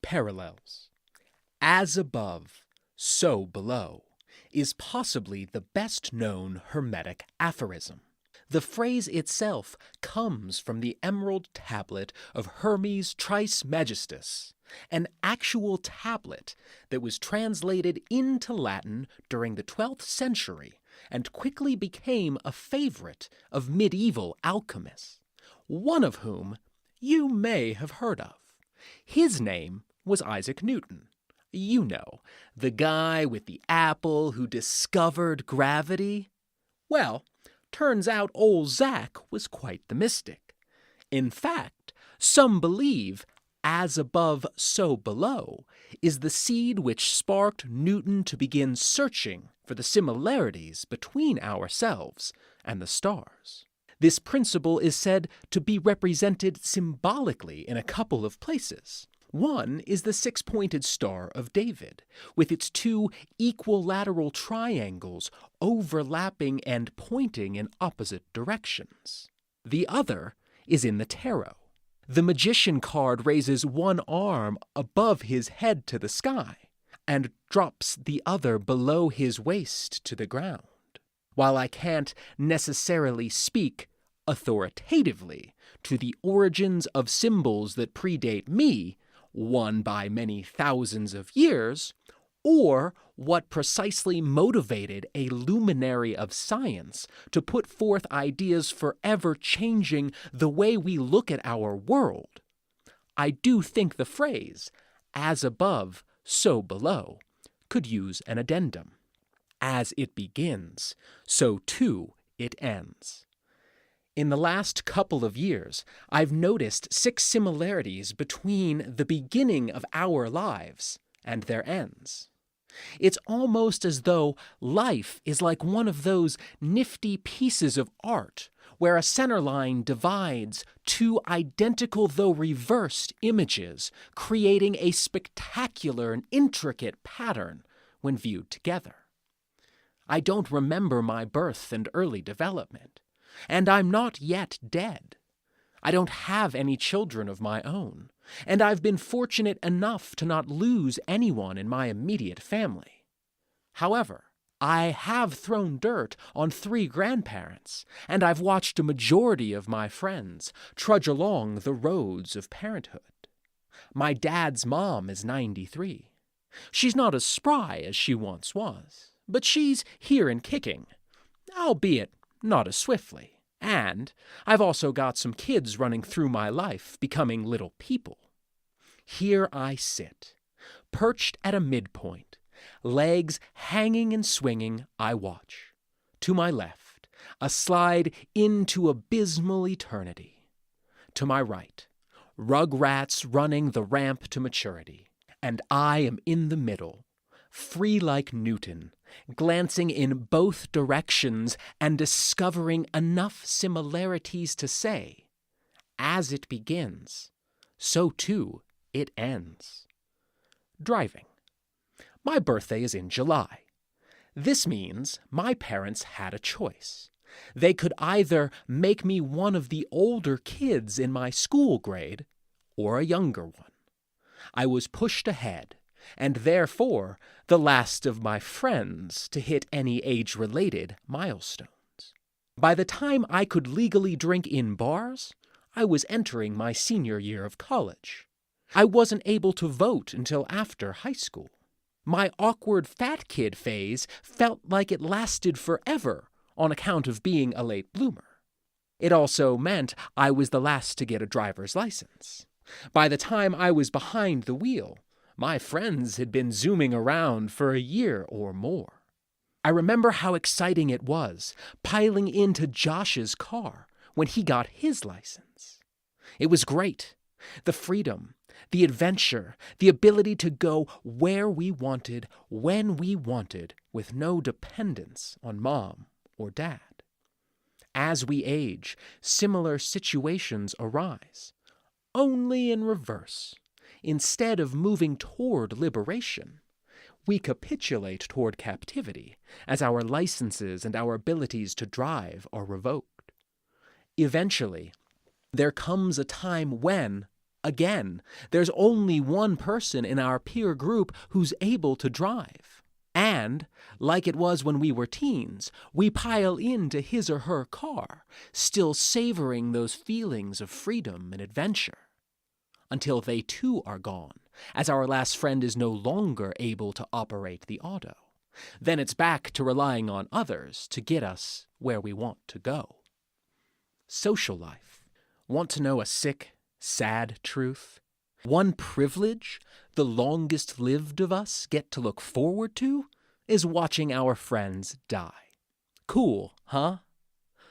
Parallels. As above, so below is possibly the best known Hermetic aphorism. The phrase itself comes from the emerald tablet of Hermes Trismegistus, an actual tablet that was translated into Latin during the 12th century and quickly became a favorite of medieval alchemists, one of whom you may have heard of. His name was Isaac Newton. You know, the guy with the apple who discovered gravity. Well, turns out old Zach was quite the mystic. In fact, some believe as above, so below is the seed which sparked Newton to begin searching for the similarities between ourselves and the stars. This principle is said to be represented symbolically in a couple of places. One is the six-pointed Star of David, with its two equilateral triangles overlapping and pointing in opposite directions. The other is in the tarot. The magician card raises one arm above his head to the sky and drops the other below his waist to the ground. While I can't necessarily speak authoritatively to the origins of symbols that predate me, one by many thousands of years, or what precisely motivated a luminary of science to put forth ideas forever changing the way we look at our world, I do think the phrase, as above, so below, could use an addendum. As it begins, so too it ends. In the last couple of years, I've noticed 6 similarities between the beginning of our lives and their ends. It's almost as though life is like one of those nifty pieces of art where a center line divides 2 identical though reversed images, creating a spectacular and intricate pattern when viewed together. I don't remember my birth and early development. And I'm not yet dead. I don't have any children of my own, and I've been fortunate enough to not lose anyone in my immediate family. However, I have thrown dirt on 3 grandparents, and I've watched a majority of my friends trudge along the roads of parenthood. My dad's mom is 93. She's not as spry as she once was, but she's here and kicking, albeit not as swiftly. And I've also got some kids running through my life, becoming little people. Here I sit, perched at a midpoint, legs hanging and swinging, I watch. To my left, a slide into abysmal eternity. To my right, rugrats running the ramp to maturity. And I am in the middle, free like Newton, glancing in both directions and discovering enough similarities to say, as it begins, so too it ends. Driving. My birthday is in July. This means my parents had a choice. They could either make me one of the older kids in my school grade or a younger one. I was pushed ahead, and therefore the last of my friends to hit any age-related milestones. By the time I could legally drink in bars, I was entering my senior year of college. I wasn't able to vote until after high school. My awkward fat kid phase felt like it lasted forever on account of being a late bloomer. It also meant I was the last to get a driver's license. By the time I was behind the wheel, my friends had been zooming around for a year or more. I remember how exciting it was, piling into Josh's car when he got his license. It was great. The freedom, the adventure, the ability to go where we wanted, when we wanted, with no dependence on mom or dad. As we age, similar situations arise, only in reverse. Instead of moving toward liberation, we capitulate toward captivity as our licenses and our abilities to drive are revoked. Eventually, there comes a time when, Again, there's only one person in our peer group who's able to drive. And, like it was when we were teens, we pile into his or her car, still savoring those feelings of freedom and adventure. Until they too are gone, as our last friend is no longer able to operate the auto. Then it's back to relying on others to get us where we want to go. Social life. Want to know a sick, sad truth? One privilege the longest lived of us get to look forward to is watching our friends die. Cool, huh?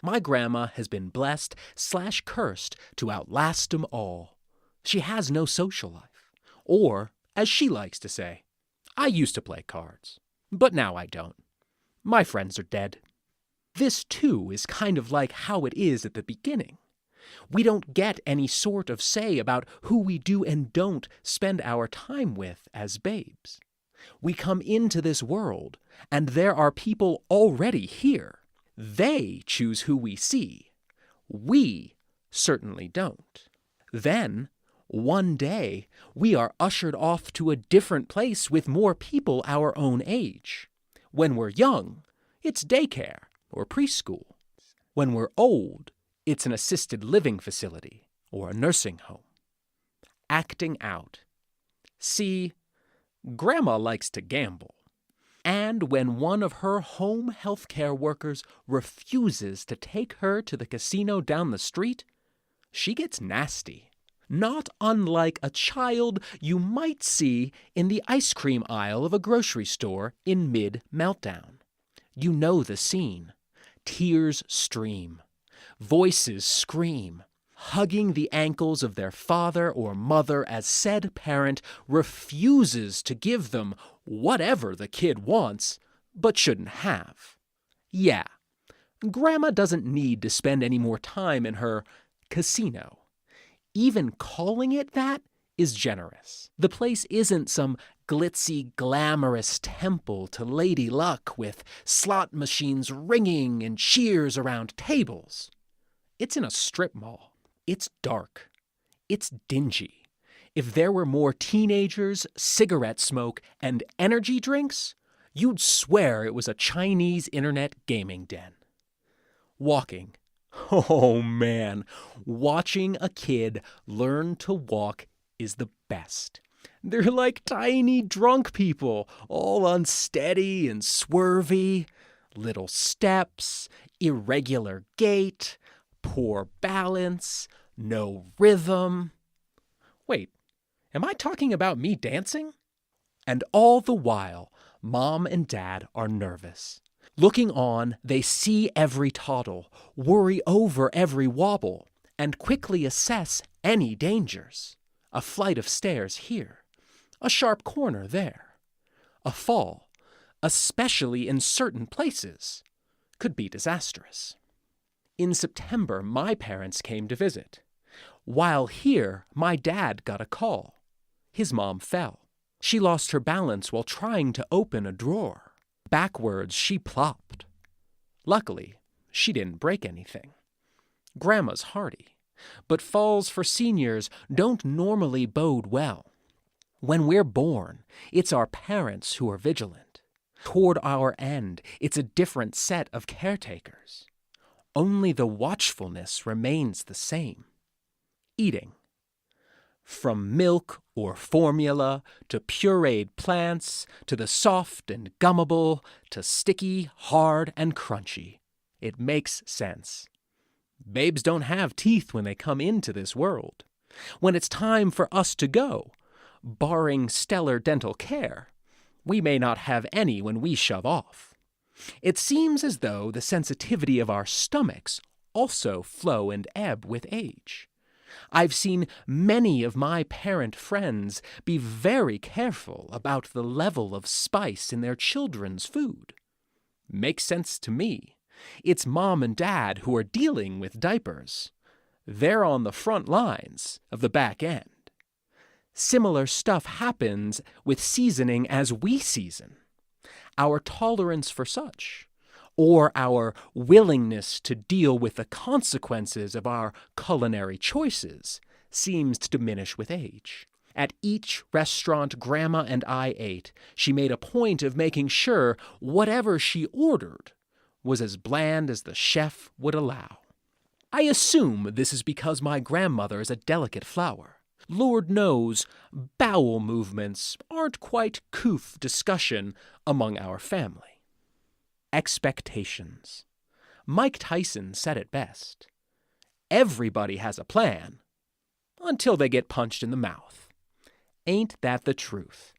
My grandma has been blessed/cursed to outlast 'em all. She has no social life. Or, as she likes to say, I used to play cards, but now I don't. My friends are dead. This, too, is kind of like how it is at the beginning. We don't get any sort of say about who we do and don't spend our time with as babes. We come into this world, and there are people already here. They choose who we see. We certainly don't. Then, one day, we are ushered off to a different place with more people our own age. When we're young, it's daycare or preschool. When we're old, it's an assisted living facility or a nursing home. Acting out. See, Grandma likes to gamble. And when one of her home healthcare workers refuses to take her to the casino down the street, she gets nasty. Not unlike a child you might see in the ice cream aisle of a grocery store in mid-meltdown. You know the scene. Tears stream. Voices scream, hugging the ankles of their father or mother as said parent refuses to give them whatever the kid wants, but shouldn't have. Yeah, Grandma doesn't need to spend any more time in her casino. Even calling it that is generous. The place isn't some glitzy, glamorous temple to Lady Luck with slot machines ringing and cheers around tables. It's in a strip mall. It's dark. It's dingy. If there were more teenagers, cigarette smoke, and energy drinks, you'd swear it was a Chinese internet gaming den. Walking. Oh man, watching a kid learn to walk is the best. They're like tiny drunk people, all unsteady and swervy. Little steps, irregular gait, poor balance, no rhythm. Wait, am I talking about me dancing? And all the while, Mom and Dad are nervous. Looking on, they see every toddle, worry over every wobble, and quickly assess any dangers. A flight of stairs here, a sharp corner there. A fall, especially in certain places, could be disastrous. In September, my parents came to visit. While here, my dad got a call. His mom fell. She lost her balance while trying to open a drawer. Backwards, she plopped. Luckily, she didn't break anything. Grandma's hardy, but falls for seniors don't normally bode well. When we're born, it's our parents who are vigilant. Toward our end, it's a different set of caretakers. Only the watchfulness remains the same. Eating. From milk or formula to pureed plants to the soft and gummable to sticky, hard, and crunchy. It makes sense. Babes don't have teeth when they come into this world. When it's time for us to go, barring stellar dental care, we may not have any when we shove off. It seems as though the sensitivity of our stomachs also flow and ebb with age. I've seen many of my parent friends be very careful about the level of spice in their children's food. Makes sense to me. It's Mom and Dad who are dealing with diapers. They're on the front lines of the back end. Similar stuff happens with seasoning as we season. Our tolerance for such, or our willingness to deal with the consequences of our culinary choices, seems to diminish with age. At each restaurant Grandma and I ate, she made a point of making sure whatever she ordered was as bland as the chef would allow. I assume this is because my grandmother is a delicate flower. Lord knows, bowel movements aren't quite couth discussion among our family. Expectations. Mike Tyson said it best. Everybody has a plan, until they get punched in the mouth. Ain't that the truth?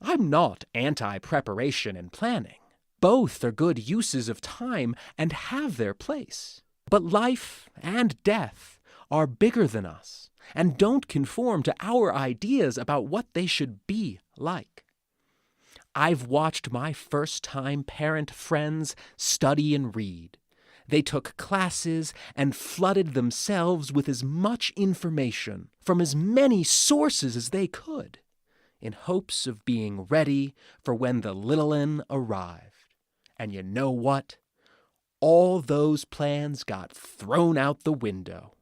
I'm not anti-preparation and planning. Both are good uses of time and have their place. But life and death are bigger than us and don't conform to our ideas about what they should be like. I've watched my first-time parent friends study and read. They took classes and flooded themselves with as much information from as many sources as they could, in hopes of being ready for when the little 'un arrived. And you know what? All those plans got thrown out the window.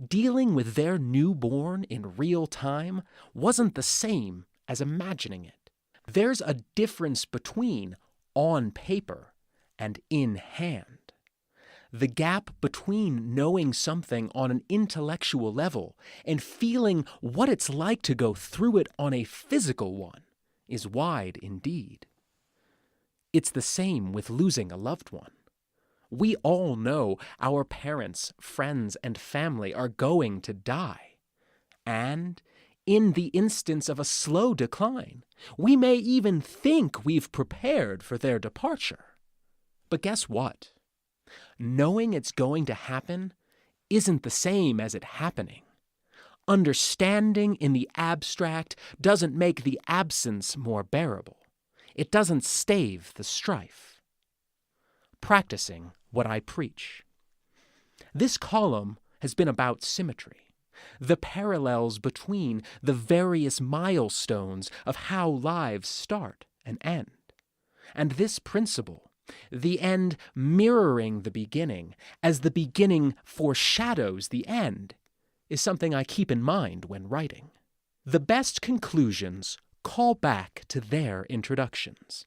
Dealing with their newborn in real time wasn't the same as imagining it. There's a difference between on paper and in hand. The gap between knowing something on an intellectual level and feeling what it's like to go through it on a physical one is wide indeed. It's the same with losing a loved one. We all know our parents, friends, and family are going to die. And, in the instance of a slow decline, we may even think we've prepared for their departure. But guess what? Knowing it's going to happen isn't the same as it happening. Understanding in the abstract doesn't make the absence more bearable. It doesn't stave the strife. Practicing what I preach. This column has been about symmetry, the parallels between the various milestones of how lives start and end. And this principle, the end mirroring the beginning as the beginning foreshadows the end, is something I keep in mind when writing. The best conclusions call back to their introductions,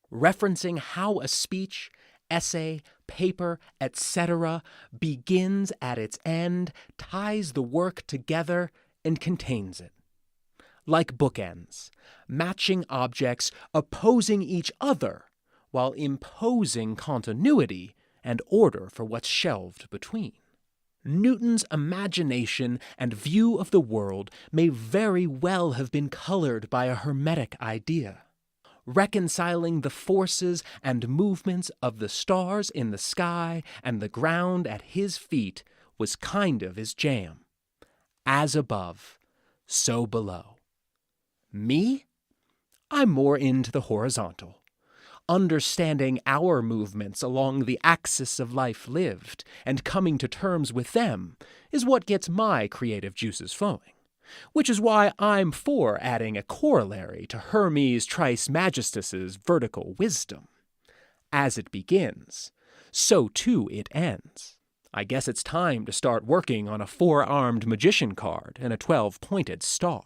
referencing how a speech, essay, paper, etc. begins at its end, ties the work together, and contains it. Like bookends, matching objects opposing each other while imposing continuity and order for what's shelved between. Newton's imagination and view of the world may very well have been colored by a Hermetic idea. Reconciling the forces and movements of the stars in the sky and the ground at his feet was kind of his jam. As above, so below. Me? I'm more into the horizontal. Understanding our movements along the axis of life lived and coming to terms with them is what gets my creative juices flowing. Which is why I'm for adding a corollary to Hermes Trismegistus's vertical wisdom. As it begins, so too it ends. I guess it's time to start working on a 4-armed magician card and a 12-pointed star.